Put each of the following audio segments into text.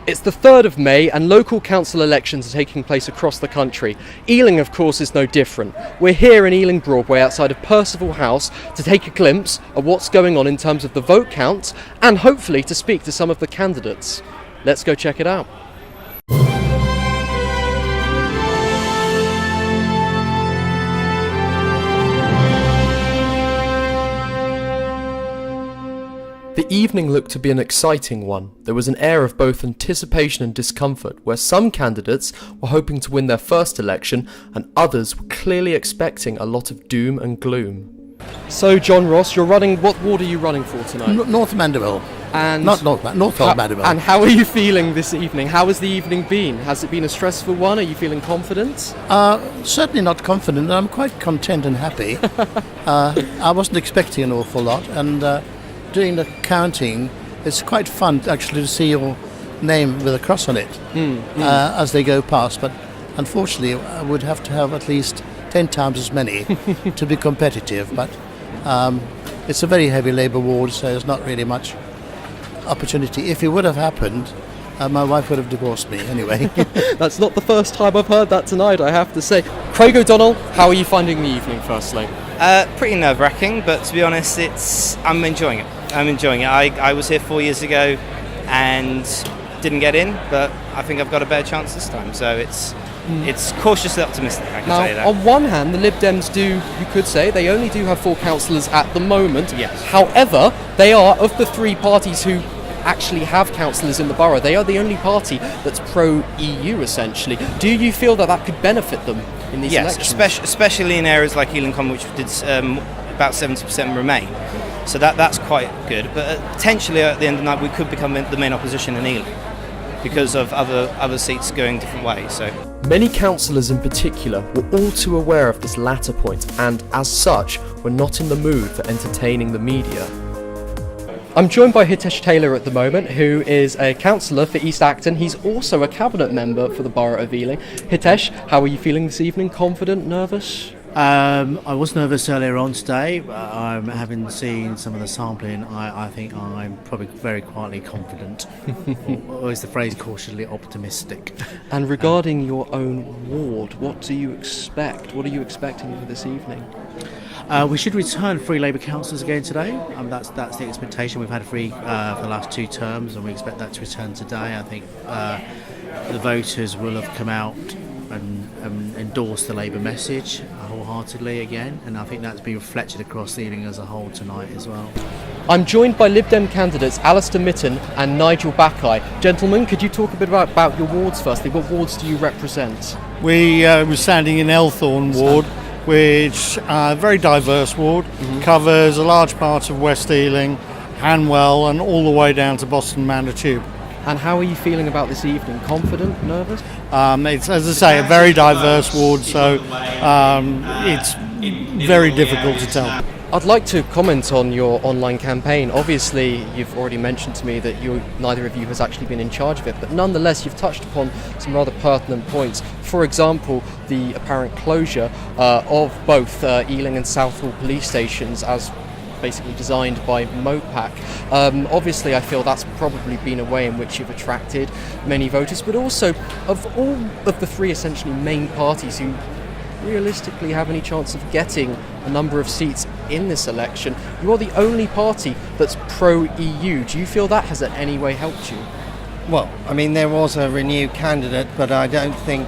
It's the 3rd of May and local council elections are taking place across the country. Ealing, of course, is no different. We're here in Ealing Broadway outside of Percival House to take a glimpse of what's going on in terms of the vote count and hopefully to speak to some of the candidates. Let's go check it out. The evening looked to be an exciting one. There was an air of both anticipation and discomfort, where some candidates were hoping to win their first election and others were clearly expecting a lot of doom and gloom. So, John Ross, you're running. What ward are you running for tonight? North Mandeville. And North Mandeville. And how are you feeling this evening? How has the evening been? Has it been a stressful one? Are you feeling confident? Certainly not confident. I'm quite content and happy. I wasn't expecting an awful lot, and doing the counting, it's quite fun actually to see your name with a cross on it as they go past. But unfortunately, I would have to have at least 10 times as many to be competitive. But it's a very heavy Labour ward, so there's not really much opportunity. If it would have happened, my wife would have divorced me anyway. That's not the first time I've heard that tonight, I have to say. Craig O'Donnell, how are you finding the evening, firstly? Pretty nerve-wracking, but to be honest, I'm enjoying it. I was here 4 years ago and didn't get in, but I think I've got a better chance this time. So it's cautiously optimistic, I can now, say that. On one hand, the Lib Dems you could say, they only do have 4 councillors at the moment. Yes. However, they are, of the 3 parties who actually have councillors in the borough, they are the only party that's pro-EU, essentially. Do you feel that could benefit them in these elections? Yes, especially in areas like Ealing Common, which did about 70% Remain. So that's quite good. But potentially at the end of the night, we could become the main opposition in Ealing because of other seats going different ways. So many councillors in particular were all too aware of this latter point and, as such, were not in the mood for entertaining the media. I'm joined by Hitesh Taylor at the moment, who is a councillor for East Acton. He's also a cabinet member for the Borough of Ealing. Hitesh, how are you feeling this evening? Confident? Nervous? I was nervous earlier on today, but having seen some of the sampling, I think I'm probably very quietly confident, or is the phrase cautiously optimistic. And regarding your own ward, what do you expect? What are you expecting for this evening? We should return 3 Labour councillors again today. That's the expectation. We've had 3 for the last 2 terms, and we expect that to return today. I think the voters will have come out and endorsed the Labour message wholeheartedly again, and I think that's been reflected across Ealing as a whole tonight as well. I'm joined by Lib Dem candidates Alistair Mitten and Nigel Backeye. Gentlemen, could you talk a bit about your wards firstly? What wards do you represent? We're standing in Elthorne ward, which a very diverse ward, covers a large part of West Ealing, Hanwell and all the way down to Boston Manor Tube. And how are you feeling about this evening? Confident? Nervous? It's, as I say, a very diverse ward, so it's very difficult to tell. I'd like to comment on your online campaign. Obviously, you've already mentioned to me that neither of you has actually been in charge of it, but nonetheless, you've touched upon some rather pertinent points. For example, the apparent closure of both Ealing and Southall police stations as basically designed by Mopac. Obviously, I feel that's probably been a way in which you've attracted many voters, but also of all of the 3 essentially main parties who realistically have any chance of getting a number of seats in this election, you are the only party that's pro-EU. Do you feel that has in any way helped you? Well, I mean, there was a Renew candidate, but I don't think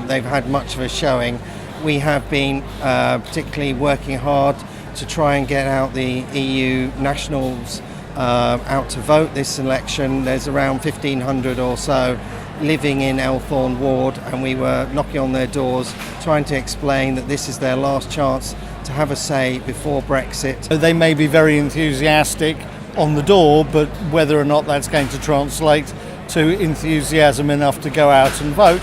they've had much of a showing. We have been particularly working hard to try and get out the EU nationals out to vote this election. There's around 1,500 or so living in Elthorne ward, and we were knocking on their doors trying to explain that this is their last chance to have a say before Brexit. They may be very enthusiastic on the door, but whether or not that's going to translate to enthusiasm enough to go out and vote,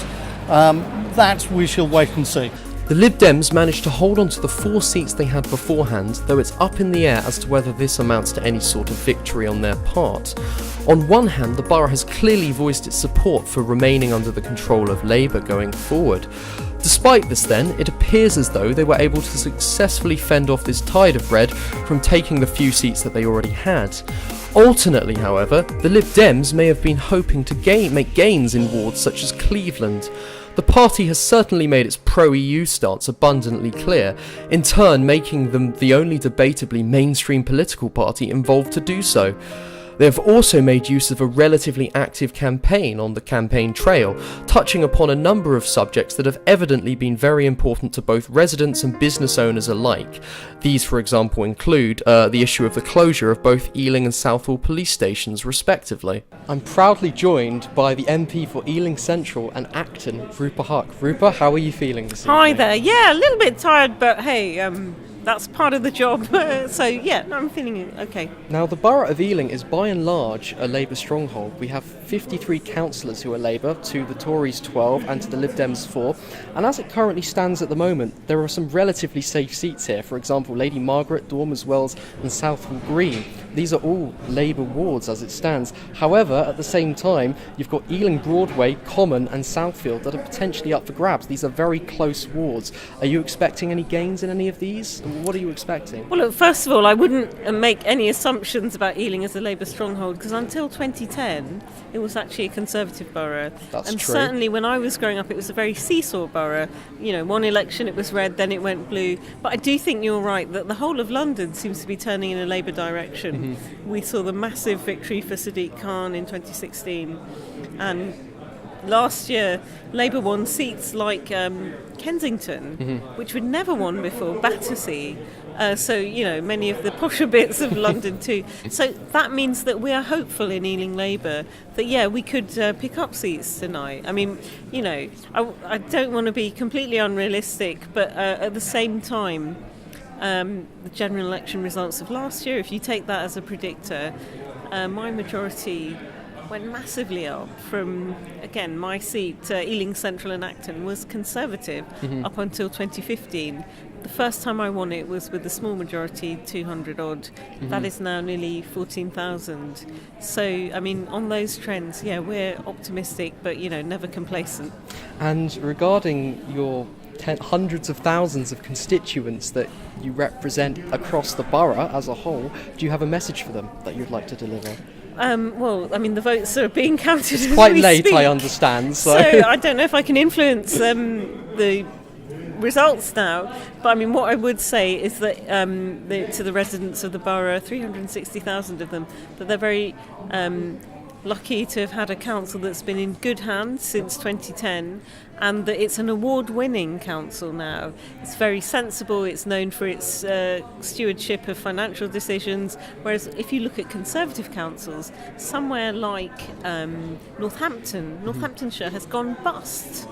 that we shall wait and see. The Lib Dems managed to hold on to the 4 seats they had beforehand, though it's up in the air as to whether this amounts to any sort of victory on their part. On one hand, the borough has clearly voiced its support for remaining under the control of Labour going forward. Despite this then, it appears as though they were able to successfully fend off this tide of red from taking the few seats that they already had. Alternately, however, the Lib Dems may have been hoping to make gains in wards such as Cleveland. The party has certainly made its pro-EU stance abundantly clear, in turn making them the only debatably mainstream political party involved to do so. They have also made use of a relatively active campaign on the campaign trail, touching upon a number of subjects that have evidently been very important to both residents and business owners alike. These, for example, include the issue of the closure of both Ealing and Southall police stations, respectively. I'm proudly joined by the MP for Ealing Central and Acton, Rupa Huck. Rupa, how are you feeling this evening? Hi there. Yeah, a little bit tired, but hey, that's part of the job. So yeah, I'm feeling okay. Now, the borough of Ealing is by and large a Labour stronghold. We have 53 councillors who are Labour, to the Tories 12 and to the Lib Dems 4. And as it currently stands at the moment, there are some relatively safe seats here. For example, Lady Margaret, Dormers Wells and Southall Green. These are all Labour wards as it stands. However, at the same time, you've got Ealing Broadway, Common and Southfield that are potentially up for grabs. These are very close wards. Are you expecting any gains in any of these? What are you expecting? Well, look, first of all, I wouldn't make any assumptions about Ealing as a Labour stronghold, because until 2010, it was actually a Conservative borough. That's and true. Certainly when I was growing up, it was a very seesaw borough. You know, one election it was red, then it went blue. But I do think you're right that the whole of London seems to be turning in a Labour direction. We saw the massive victory for Sadiq Khan in 2016, and last year Labour won seats like Kensington, which we'd never won before, Battersea. So, you know, many of the posher bits of London too. So that means that we are hopeful in Ealing Labour that, yeah, we could pick up seats tonight. I mean, you know, I don't want to be completely unrealistic, but at the same time, the general election results of last year, if you take that as a predictor, my majority went massively up from, again, my seat, Ealing Central and Acton, was Conservative up until 2015. The first time I won it was with a small majority, 200 odd. That is now nearly 14,000. So, I mean, on those trends, yeah, we're optimistic, but, you know, never complacent. And regarding your hundreds of thousands of constituents that you represent across the borough as a whole, do you have a message for them that you'd like to deliver? Well, I mean, the votes are being counted. It's quite late, speak. I understand. So I don't know if I can influence the results now. But I mean, what I would say is that to the residents of the borough, 360,000 of them, that they're very lucky to have had a council that's been in good hands since 2010, and that it's an award-winning council now. It's very sensible, it's known for its stewardship of financial decisions, whereas if you look at Conservative councils, somewhere like Northamptonshire has gone bust.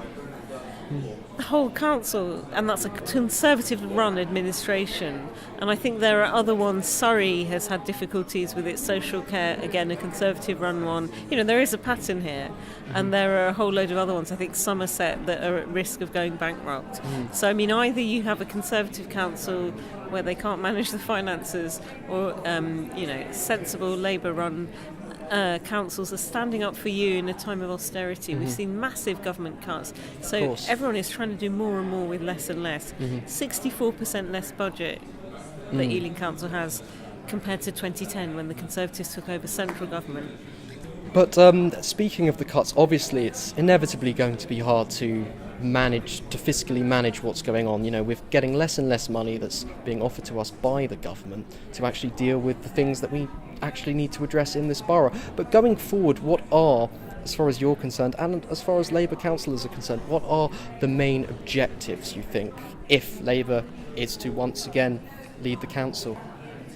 The whole council, and that's a Conservative-run administration. And I think there are other ones. Surrey has had difficulties with its social care, again, a Conservative-run one. You know, there is a pattern here, and there are a whole load of other ones. I think Somerset that are at risk of going bankrupt. So, I mean, either you have a Conservative council where they can't manage the finances, or, you know, sensible Labour-run councils are standing up for you in a time of austerity. We've seen massive government cuts, so everyone is trying to do more and more with less and less. 64% less budget that Ealing Council has compared to 2010 when the Conservatives took over central government. But speaking of the cuts, obviously it's inevitably going to be hard to fiscally manage what's going on. You know, we're getting less and less money that's being offered to us by the government to actually deal with the things that we actually need to address in this borough. But going forward, what are, as far as you're concerned, and as far as Labour councillors are concerned, what are the main objectives, you think, if Labour is to once again lead the council?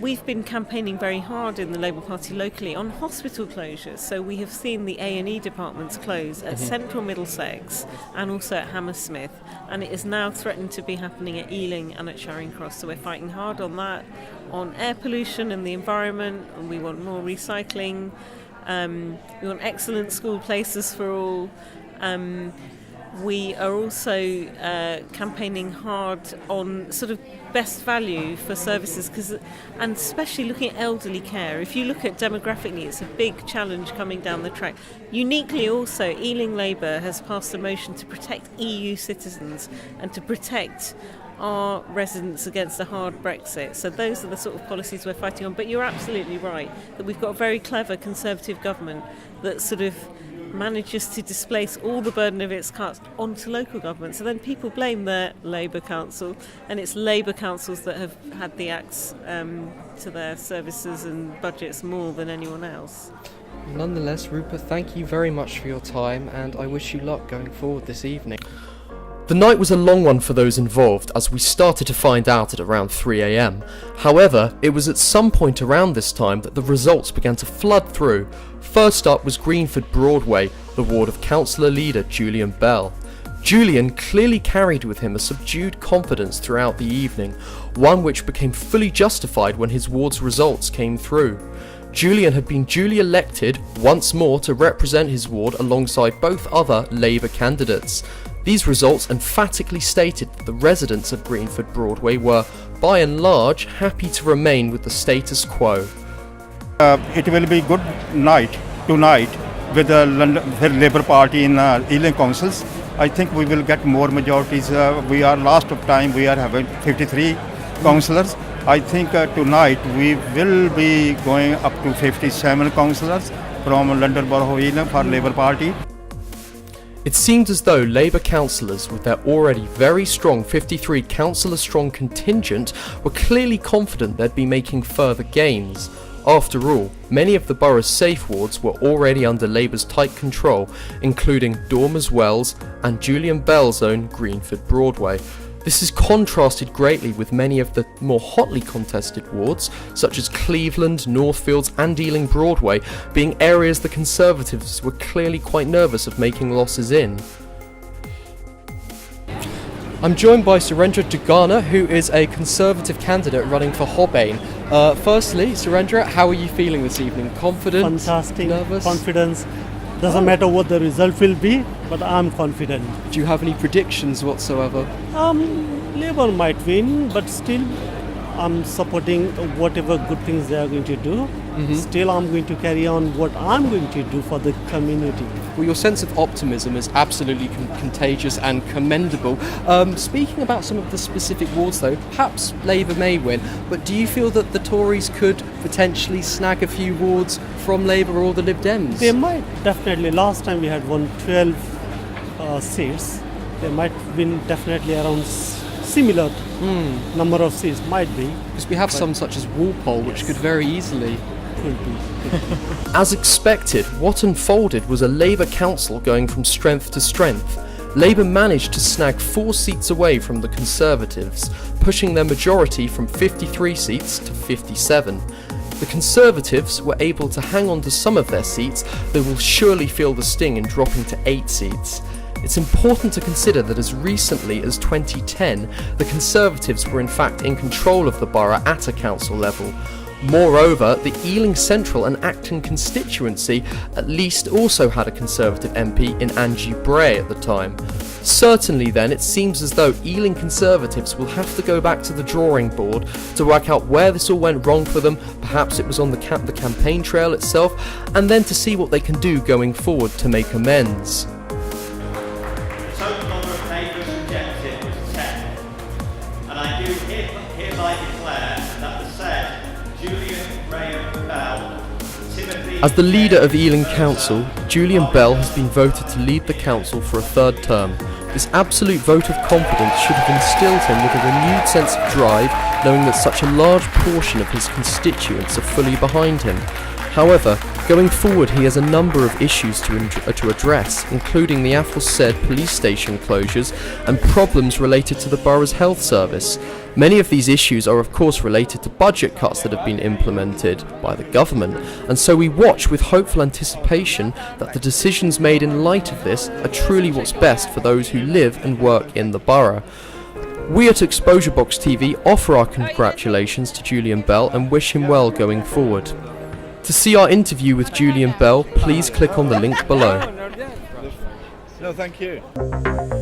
We've been campaigning very hard in the Labour Party locally on hospital closures. So we have seen the A&E departments close at Central Middlesex and also at Hammersmith. And it is now threatened to be happening at Ealing and at Charing Cross. So we're fighting hard on that, on air pollution and the environment. And we want more recycling. We want excellent school places for all. We are also campaigning hard on sort of best value for services, and especially looking at elderly care. If you look at demographically, it's a big challenge coming down the track. Uniquely also, Ealing Labour has passed a motion to protect EU citizens and to protect our residents against a hard Brexit. So those are the sort of policies we're fighting on. But you're absolutely right that we've got a very clever Conservative government that sort of manages to displace all the burden of its cuts onto local government. So then people blame their Labour council, and it's Labour councils that have had the axe to their services and budgets more than anyone else. Nonetheless, Rupert, thank you very much for your time, and I wish you luck going forward this evening. The night was a long one for those involved, as we started to find out at around 3 a.m. However, it was at some point around this time that the results began to flood through. First up was Greenford Broadway, the ward of councillor leader Julian Bell. Julian clearly carried with him a subdued confidence throughout the evening, one which became fully justified when his ward's results came through. Julian had been duly elected once more to represent his ward alongside both other Labour candidates. These results emphatically stated that the residents of Greenford Broadway were, by and large, happy to remain with the status quo. It will be good night tonight with the Labour Party in Ealing councils. I think we will get more majorities. We are last of time we are having 53 councillors. I think tonight we will be going up to 57 councillors from London Borough of Ealing for Labour Party. It seemed as though Labour councillors, with their already very strong 53 councillor-strong contingent, were clearly confident they'd be making further gains. After all, many of the borough's safe wards were already under Labour's tight control, including Dormers Wells and Julian Bell's own Greenford Broadway. This is contrasted greatly with many of the more hotly contested wards, such as Cleveland, Northfields and Ealing Broadway, being areas the Conservatives were clearly quite nervous of making losses in. I'm joined by Surendra Dugana, who is a Conservative candidate running for Hobbain. Firstly, Surendra, how are you feeling this evening? Confident? Fantastic. Nervous? Confidence. Doesn't matter what the result will be, but I'm confident. Do you have any predictions whatsoever? Labour might win, but still I'm supporting whatever good things they are going to do. Still I'm going to carry on what I'm going to do for the community. Well, your sense of optimism is absolutely contagious and commendable. Speaking about some of the specific wards though, perhaps Labour may win, but do you feel that the Tories could potentially snag a few wards from Labour or the Lib Dems? They might, definitely. Last time we had won 12 seats. They might win definitely around similar number of seats, might be. Because we have some such as Walpole, which could very easily... Could be. As expected, what unfolded was a Labour council going from strength to strength. Labour managed to snag 4 seats away from the Conservatives, pushing their majority from 53 seats to 57. The Conservatives were able to hang on to some of their seats, they will surely feel the sting in dropping to 8 seats. It's important to consider that as recently as 2010, the Conservatives were in fact in control of the borough at a council level. Moreover, the Ealing Central and Acton constituency at least also had a Conservative MP in Angie Bray at the time. Certainly then, it seems as though Ealing Conservatives will have to go back to the drawing board to work out where this all went wrong for them, perhaps it was on the campaign trail itself, and then to see what they can do going forward to make amends. The total number of papers rejected was 10, and I do hereby declare that the said Julian Graham Bell, Timothy... As the leader of Ealing Council, Julian Bell has been voted to lead the council for a 3rd term. This absolute vote of confidence should have instilled him with a renewed sense of drive, knowing that such a large portion of his constituents are fully behind him. However, going forward he has a number of issues to address, including the aforesaid police station closures and problems related to the borough's health service. Many of these issues are of course related to budget cuts that have been implemented by the government, and so we watch with hopeful anticipation that the decisions made in light of this are truly what's best for those who live and work in the borough. We at Exposure Box TV offer our congratulations to Julian Bell and wish him well going forward. To see our interview with Julian Bell, please click on the link below. No, thank you.